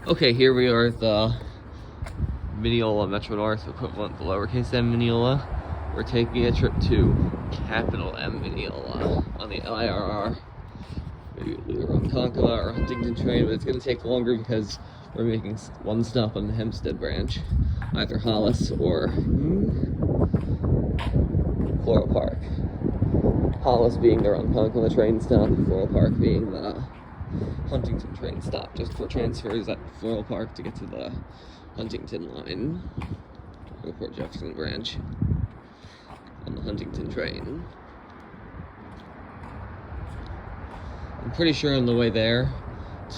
Okay, here we are at the Mineola Metro North equivalent, the lowercase m Mineola. We're taking a trip to capital M Mineola on the LIRR. Maybe we were on Ronkonkoma or Huntington train, but it's going to take longer because we're making one stop on the Hempstead branch, either Hollis or Floral Park. Hollis being the Ronkonkoma train stop, Floral Park being the Huntington train stop, just for transfers at Floral Park to get to the Huntington line, or Port Jefferson branch on the Huntington train. I'm pretty sure on the way there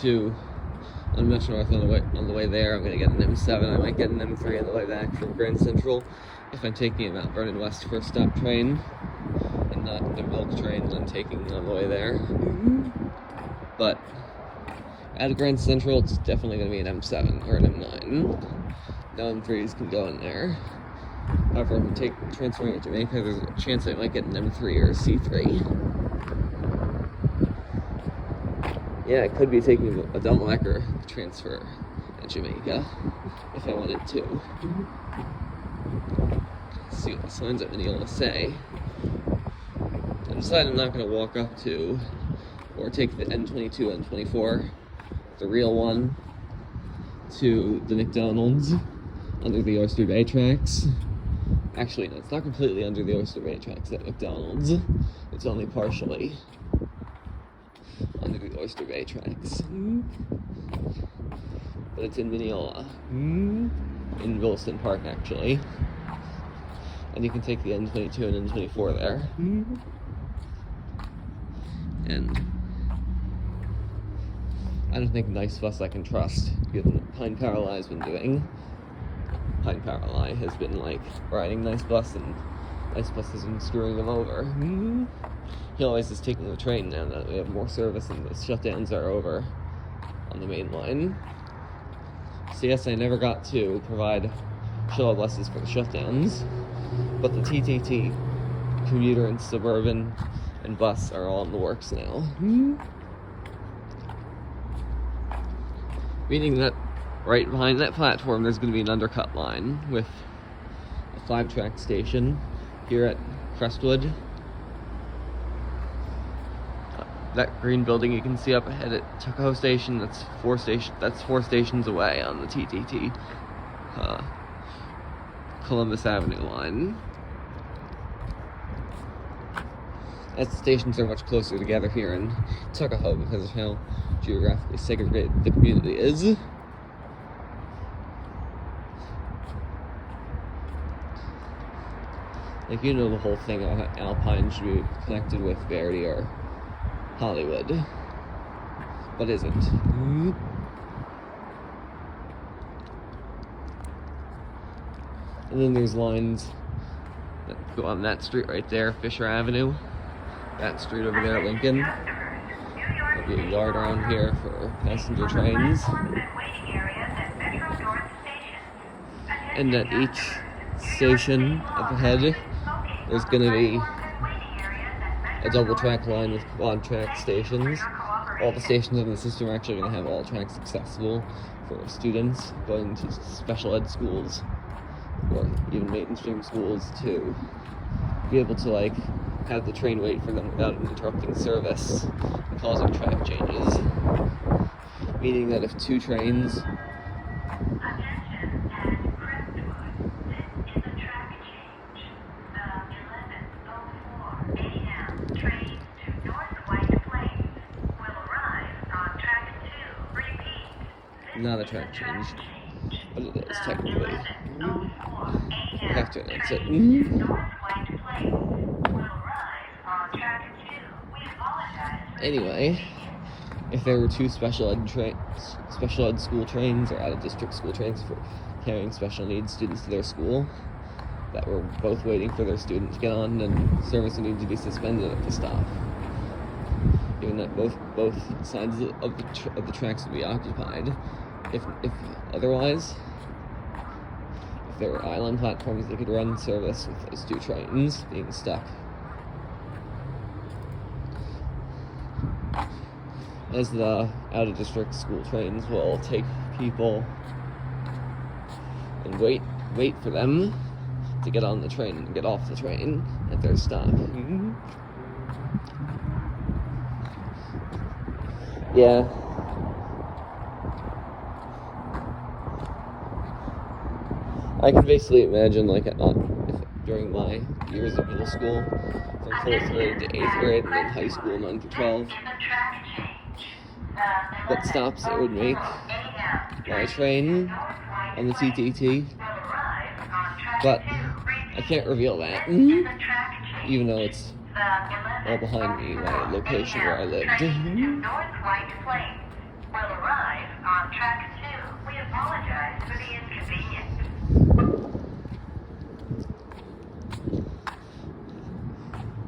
on Metro North on the way there, I'm gonna get an M7. I might get an M3 on the way back from Grand Central if I'm taking a Mount Vernon West first stop train and not the milk train that I'm taking on the way there. But at Grand Central, it's definitely going to be an M7 or an M9. No M3s can go in there. However, if I'm transferring at Jamaica, there's a chance I might get an M3 or a C3. Yeah, I could be taking a double-decker transfer at Jamaica if I wanted to. Let's see what the signs at Mineola say. I decided I'm not going to walk up to or take the N22, N24, the real one, to the McDonald's under the Oyster Bay tracks. Actually, no, it's not completely under the Oyster Bay tracks at McDonald's. It's only partially under the Oyster Bay tracks. But it's in Mineola, in Wilson Park, actually. And you can take the N22 and N24 there. And I don't think Nice Bus I can trust, given what Pine Power Lie has been doing. Pine Power Lie has been, riding Nice Bus, and Nice Bus has been screwing them over. He always is taking the train now that we have more service and the shutdowns are over on the main line. So yes, I never got to provide shuttle buses for the shutdowns, but the TTT, commuter and suburban and bus are all in the works now. Meaning that right behind that platform there's going to be an undercut line with a 5-track station here at Crestwood. That green building you can see up ahead at Tuckahoe Station, that's 4 stations away on the TTT Columbus Avenue line. As the stations are much closer together here in Tuckahoe because of how geographically segregated the community is. The whole thing on Alpine should be connected with Verdi or Hollywood, but isn't. And then there's lines that go on that street right there, Fisher Avenue. That street over there, Lincoln. There'll be a yard around here for passenger trains. And at each station up ahead, there's going to be a double track line with quad track stations. All the stations in the system are actually going to have all tracks accessible for students going to special ed schools or even mainstream schools to be able to have the train wait for them without interrupting service and causing track changes. Meaning that if 2 trains not a track change, but it is technically. I have to announce it. Anyway, if there were 2 special ed school trains or out-of-district school trains for carrying special needs students to their school that were both waiting for their student to get on, then service would need to be suspended at the stop. Given that both sides of the tracks would be occupied. If otherwise, if there were island platforms, they could run service with those 2 trains being stuck. as the out-of-district school trains will take people and wait for them to get on the train and get off the train at their stop. Yeah. I can basically imagine, like, during my years of middle school, from 4th grade to 8th grade, and then high school 9 to 12, what stops it would make my train on the TTT, but I can't reveal that, even though it's all behind me, my location where I lived.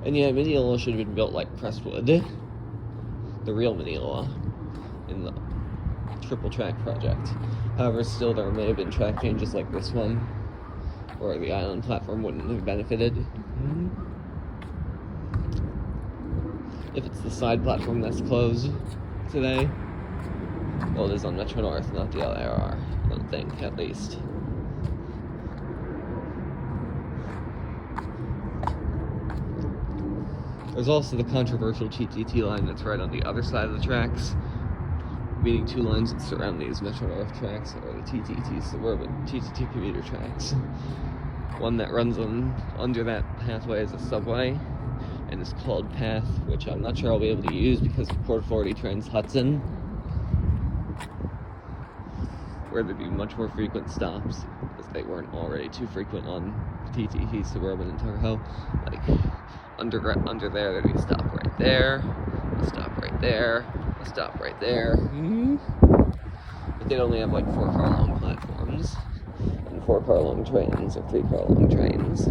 And yeah, Mineola should have been built like Crestwood, the real Mineola, in the triple track project. However, still there may have been track changes like this one, where the island platform wouldn't have benefited. If it's the side platform that's closed today, well, it is on Metro North, not the LIRR, I don't think, at least. There's also the controversial TTT line that's right on the other side of the tracks, meaning two lines that surround these Metro North tracks, or the TTT suburban TTT commuter tracks. One that runs under that pathway is a subway, and is called Path, which I'm not sure I'll be able to use because of Port Authority Trans Hudson, where there'd be much more frequent stops, because they weren't already too frequent on TTT suburban in Tahoe. Like, under there, there'd be a stop right there, a stop right there, a stop right there. But they'd only have like 4-car long platforms, and 4-car long trains, or 3-car long trains.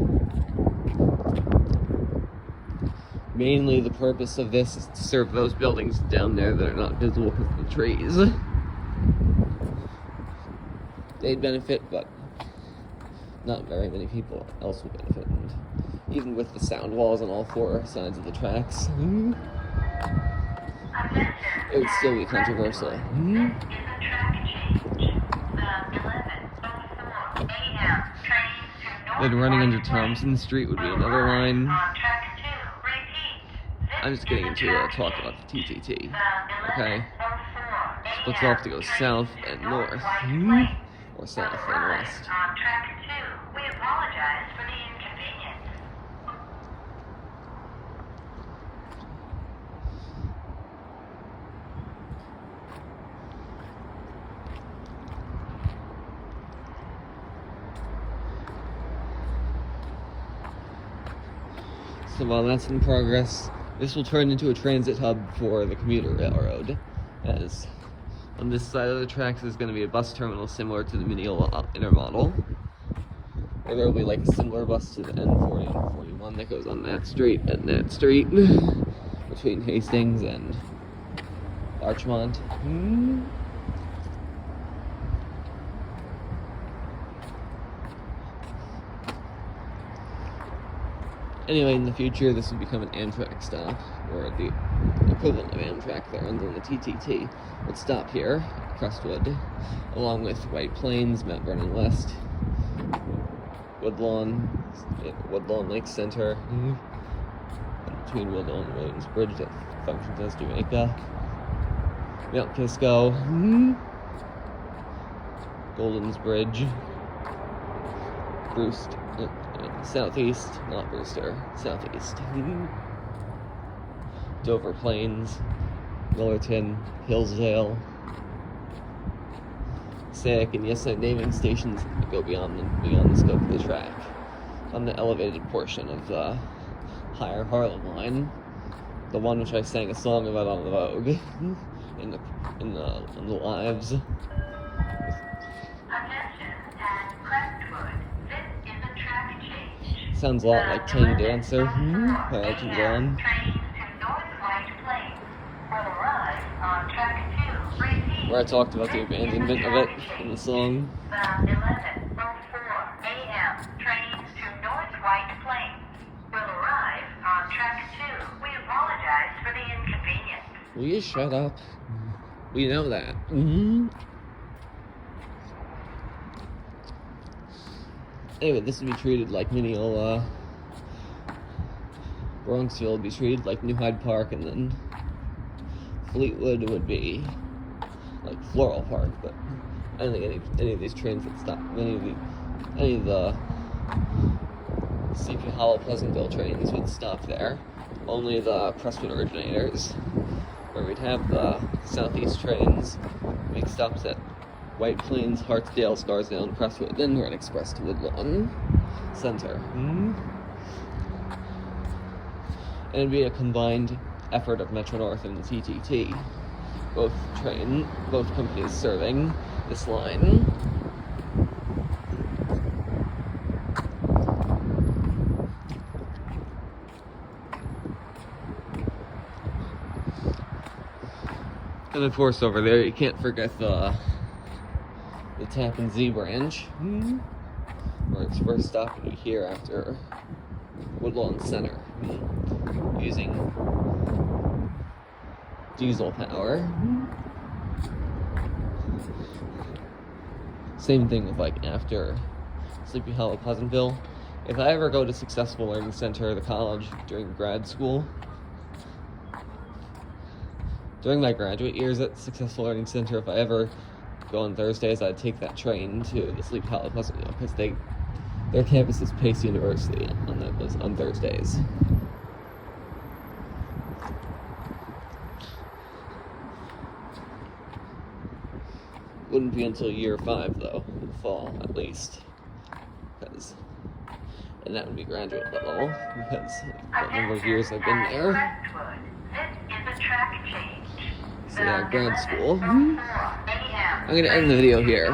Mainly the purpose of this is to serve those buildings down there that are not visible because of the trees. They'd benefit, but not very many people else would benefit. And even with the sound walls on all 4 sides of the tracks, it would still be controversial. Then running under Thompson Street would be another line. I'm just getting into a talk about the TTT, okay? Splits off to go south and north, or south and west. We apologize for the inconvenience. So while that's in progress, this will turn into a transit hub for the commuter railroad, as on this side of the tracks is going to be a bus terminal similar to the Mineola intermodal, where there will be like a similar bus to the N40 and 41 that goes on that street and that street between Hastings and Larchmont. Anyway, in the future, this will become an Amtrak stop, or the equivalent of Amtrak that runs on the TTT would stop here at Crestwood, along with White Plains, Mount Vernon West, Woodlawn Lake Center, and between Woodlawn and Williams Bridge that functions as Jamaica, Mount Kisco, Golden's Bridge, Southeast, not Brewster, Southeast, Dover Plains, Millerton, Hillsdale, Sac, and yes, I'm naming stations that go beyond the scope of the track on the elevated portion of the higher Harlem line, the one which I sang a song about on the Vogue in the lives. Sounds a lot like Tame Dancer by Elton John. Where I talked about the abandonment of it in the song. 11:04 a.m. Trains to North White Plains will arrive on track 2. We apologize for the inconvenience. Will you shut up? We know that. Anyway, this would be treated like Mineola. Bronxville would be treated like New Hyde Park, and then Fleetwood would be like Floral Park. But I don't think any of these trains would stop. Any of the CP Hollow Pleasantville trains would stop there. Only the Crestwood originators, where we'd have the Southeast trains make stops at White Plains, Hartsdale, Scarsdale, and Crestwood, then run express to Woodlawn Center. And it'd be a combined effort of Metro North and TTT, both companies serving this line. And of course, over there, you can't forget the Tappan Z branch, where its first stop would be here after Woodlawn Center, using diesel power. Same thing with like after Sleepy Hollow Pleasantville. If I ever go to Successful Learning Center, the college, during grad school, during my graduate years at Successful Learning Center, if I ever go on Thursdays, I'd take that train to the Sleepy Hollow Pleasantville, because their campus is Pace University on Thursdays. Wouldn't be until year 5 though, in the fall at least, and that would be graduate level, because the number of years I've been there. This is a track change. So yeah, grad school. AM. I'm gonna end the video here.